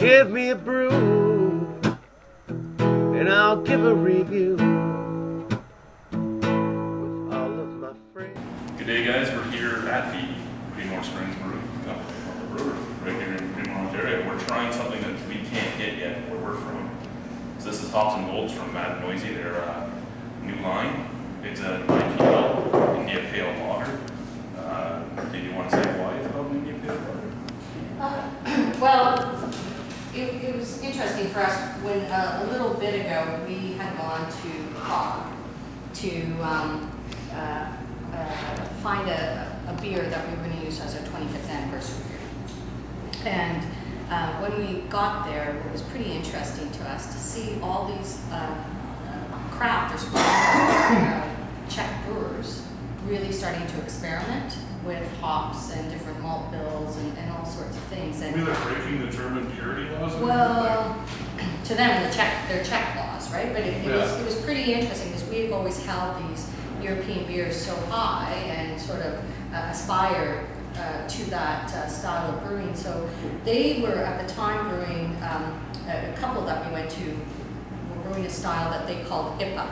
Give me a brew, and I'll give a review with all of my friends. Good day, guys. We're here at the Creemore Springs brewery right here in Creemore, Ontario. We're trying something that we can't get yet where we're from. So this is Hops and Wolves from Mad Noisy. Their new line. It's an IPL, India Pale Lager. Do you want to say why it's called India Pale Lager? Well, it was interesting for us when a little bit ago we had gone to Prague to find a beer that we were going to use as our 25th anniversary beer. And when we got there, it was pretty interesting to us to see all these craft or Czech brewers really starting to experiment with hops and different malt bills and all sorts of things. And they're breaking the German purity laws? Well, to them, they're Czech laws, right? But it was pretty interesting because we've always held these European beers so high and sort of aspire to that style of brewing. So they were at the time brewing, a couple that we went to were brewing a style that they called IPA.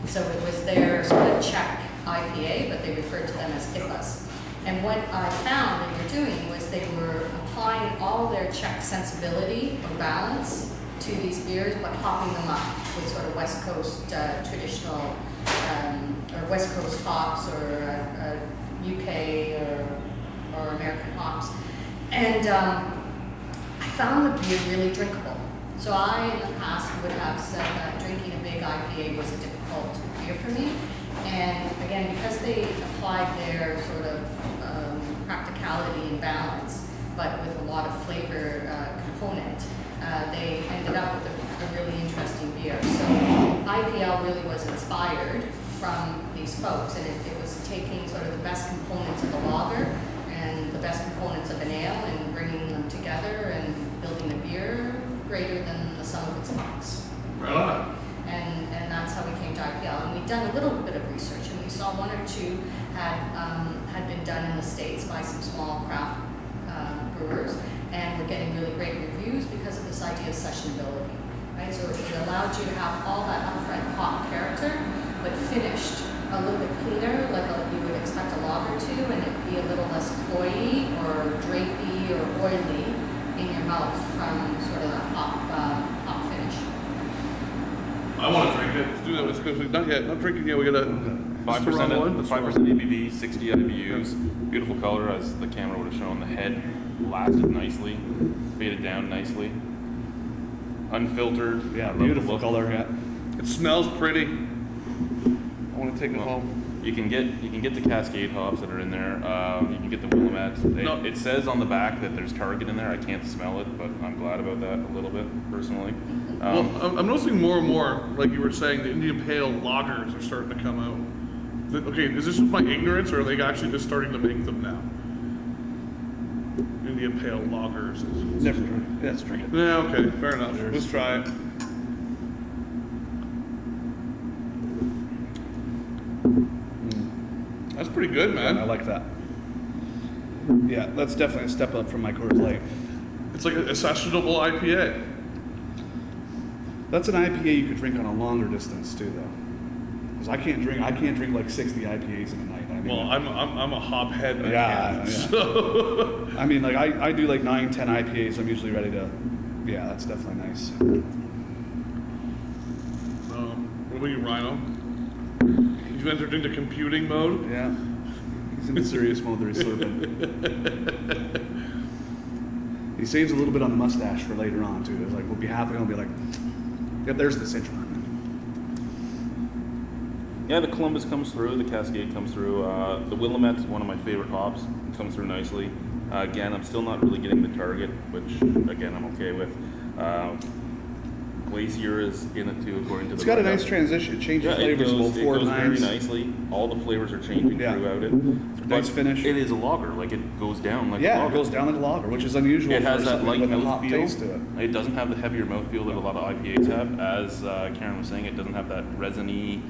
So it was their sort of Czech IPA, but they referred to them as IPAs. And what I found they were doing was they were applying all their Czech sensibility or balance to these beers, but hopping them up with sort of West Coast traditional, or West Coast hops, or UK or American hops. And I found the beer really drinkable. So I, in the past, would have said that drinking a big IPA was a difficult beer for me. And again, because they applied their sort of practicality and balance, but with a lot of flavor component, they ended up with a really interesting beer. So IPL really was inspired from these folks, and it was taking sort of the best components of a lager and the best components of an ale and bringing them together and building a beer greater than the sum of its parts. Right. And that's how we came to IPL. And we'd done a little bit of research, and we saw one or two had been done in the States by some small craft brewers, and were getting really great reviews because of this idea of sessionability, right? So it allowed you to have all that upfront hop character, but finished a little bit cleaner, like you would expect a lager to, and it'd be a little less cloyy or drapey or oily in your mouth from sort of the hop finish. I want to drink it. Let's do that. Let's go. Not yet. Not drinking yet. We got a 5% ABV, 60 IBUs. Beautiful color, as the camera would have shown. The head lasted nicely, faded down nicely. Unfiltered. Yeah, beautiful color. Yeah. It smells pretty. I want to take it home. You can get the Cascade hops that are in there. You can get the Willamette. It says on the back that there's Target in there. I can't smell it, but I'm glad about that a little bit personally. Well, I'm noticing more and more, like you were saying, the Indian Pale lagers are starting to come out. Okay, is this just my ignorance, or are they actually just starting to make them now? Indian Pale lagers. Never drink. Yeah, let's drink it. Yeah, okay, fair enough. Let's try it. That's pretty good, man. I like that. Yeah, that's definitely a step up from my Coors Light. It's like a sessionable IPA. That's an IPA you could drink on a longer distance too, though. Because I can't drink like 60 IPAs in a night. I mean, well, I'm a hop head. Yeah. So. I mean, like I do like 9, 10 IPAs. I'm usually ready to. Yeah, that's definitely nice. What about you, Rhino? You've entered into computing mode? Yeah. He's in the serious mode. There he's slurping. He saves a little bit on the mustache for later on too. It's like we'll be halfway home, be like, yeah, there's the citron. Yeah, the Columbus comes through, the Cascade comes through. The Willamette is one of my favorite hops. It comes through nicely. Again, I'm still not really getting the Target, which again I'm okay with. Glacier is in it too, according to the. It's got a nice transition. It changes flavors about 4 times. It goes very nines. nicely. All the flavors are changing throughout it. Nice finish. It is a lager, like it goes down like a lager. Yeah, it goes down like a lager, which is unusual. It has that light with a hop mouthfeel. taste to it. It doesn't have the heavier mouthfeel that a lot of IPAs have. As Karen was saying, it doesn't have that resiny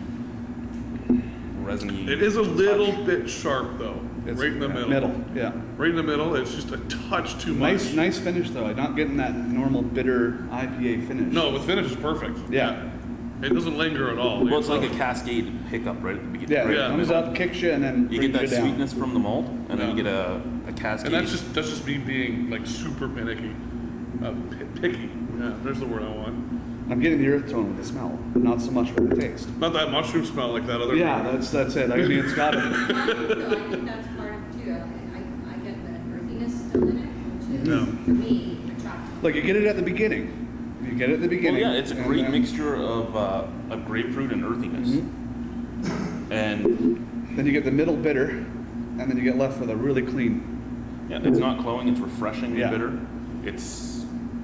resiny. It is a little bit sharp though, It's right in the middle. Middle, yeah. Right in the middle, it's just a touch too much. Nice finish though. I'm not getting that normal bitter IPA finish. No, the finish is perfect. Yeah. It doesn't linger at all. Well, it's like a cascade pickup right at the beginning. Yeah, right it in the comes middle. up, kicks you, and then You get that brings you down. sweetness from the malt, and then you get a cascade. And that's just me being like super finicky. Picky. Yeah, there's the word I want. I'm getting the earth tone with the smell, but not so much with the taste. Not that mushroom smell like that other. Yeah, that's it. I mean, it's got to be. No, I think that's part of it too. I get the earthiness still in it, which is, No. for me, attractive. Like you get it at the beginning. You get it at the Well, beginning. yeah, it's a and great then- mixture of grapefruit and earthiness. And Then you get the middle bitter, and then you get left with a really clean. yeah, it's not cloying, it's refreshingly Yeah. bitter. It's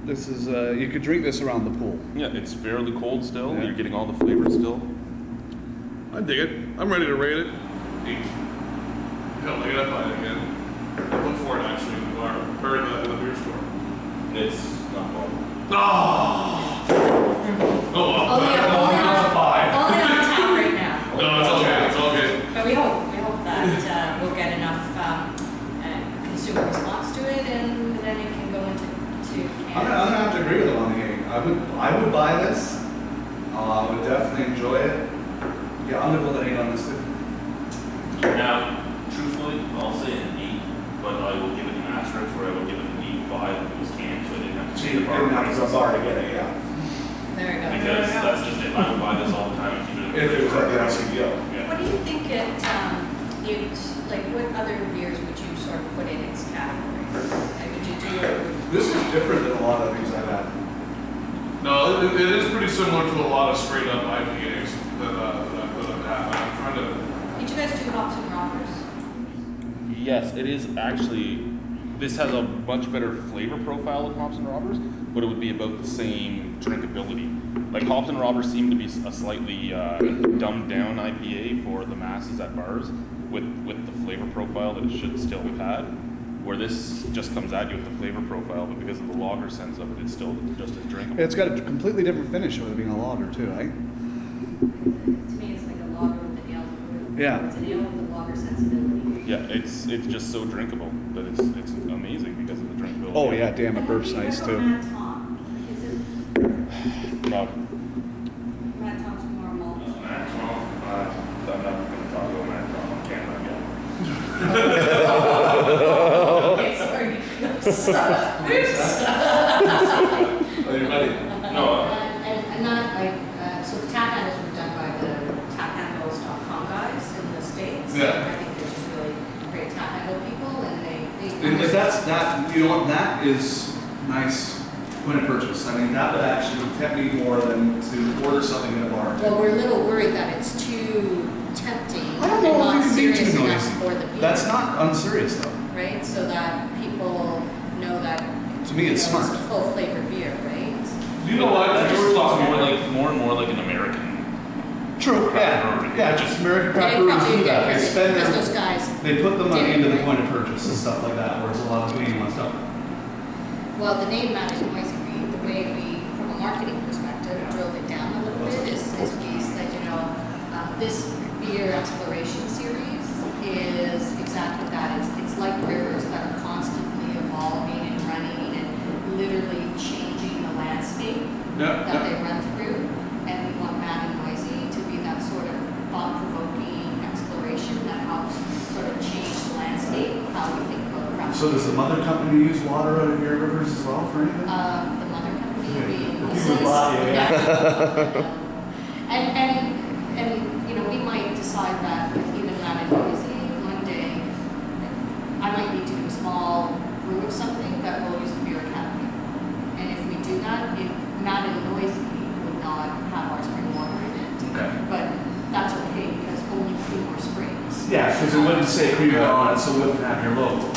This is you could drink this around the pool. yeah, it's fairly cold still. Yeah. You're getting all the flavors still. I dig it. I'm ready to rate it. 8. Hell, I gotta buy it again. I look for it actually in the bar or in the beer store. It's not cold. Oh, well. Only on tap right now. No, it's okay. It's all good. But we hope that we'll get enough consumer response to it, and then it can go into I'm cans. gonna have to agree with him on the game. I would buy this. I would definitely enjoy it. Yeah, I'm gonna put an 8 on this too. Now, truthfully, I'll say an 8, but I will give it an asterisk where I will give it an 8.5 if it was canned, so I didn't have to So pay you the bar didn't have to price. go bar to get it, yeah. There we go. Because that's just if I would buy this all the time and keep it. If it was like an LCBO. Yeah. What do you think like what other beers would you sort of put in its category? Like, would you do? This is different than a lot of things I've had. No, it is pretty similar to a lot of straight up IPAs that I've had. I'm trying to. Did you guys do hops and rockers? Yes, it is actually. This has a much better flavor profile than hops and robbers, but it would be about the same drinkability. Like hops and robbers seem to be a slightly dumbed down IPA for the masses at bars, with the flavor profile that it should still have had. Where this just comes at you with the flavor profile, but because of the lager sense of it, it's still just as drinkable. It's got a completely different finish with it being a lager too, eh? To me, it's like a lager with an ale. Yeah. It's an ale with a lager sensibility. Yeah, it's just so drinkable that it's amazing because of the drinkability. Oh yeah, damn, it burps nice too. Mad Tom. Is it No, Mad Tom's more malt? Matt Tom, I'm not going to talk about Matt Tom on camera again. Okay, sorry. Oops. Are you ready? No. And not like, so the tap handles were done by the taphandles.com guys in the States. Yeah. I think they're just really great tap handle people, and they If that's that, you know what, that is nice point of purchase. I mean, that would actually tempt me more than to order something in a bar. Well, we're a little worried that it's too tempting I don't and know not if you can be serious too enough noisy. for the beer. That's not unserious though. Right, so that people know that. To me, it's smart. It's a full flavor beer, right? You know what? That just We're looks talking more and more like an American. True. Yeah. Yeah. Just American craft And it breweries probably do that. They because spend those their, guys. they put the money did it, into the right? point of purchase and stuff like that, where it's a lot of cleaning and stuff. Well, the name Mad and Noisy, the way we, from a marketing perspective, drove it down a little bit is we said, this beer exploration series is exactly that. It's like rivers that are constantly evolving and running and literally changing the landscape that they run through. And we want Mad and Noisy to be that sort of thought-provoking exploration that helps sort of change the landscape, how we think about craft. So does the mother company use water out of your rivers as well for anything? The mother company being The Mrs. people buy it, yeah. And we might decide that with even Mad and Noisy, one day, I might need to do a small brew of something that will use the beer academy. And if we do that, Mad and Noisy would not have our spring water in it. Okay. But that's okay because only Creemore Springs. Yeah, because it wouldn't say Creemore on it, so it wouldn't have your logo.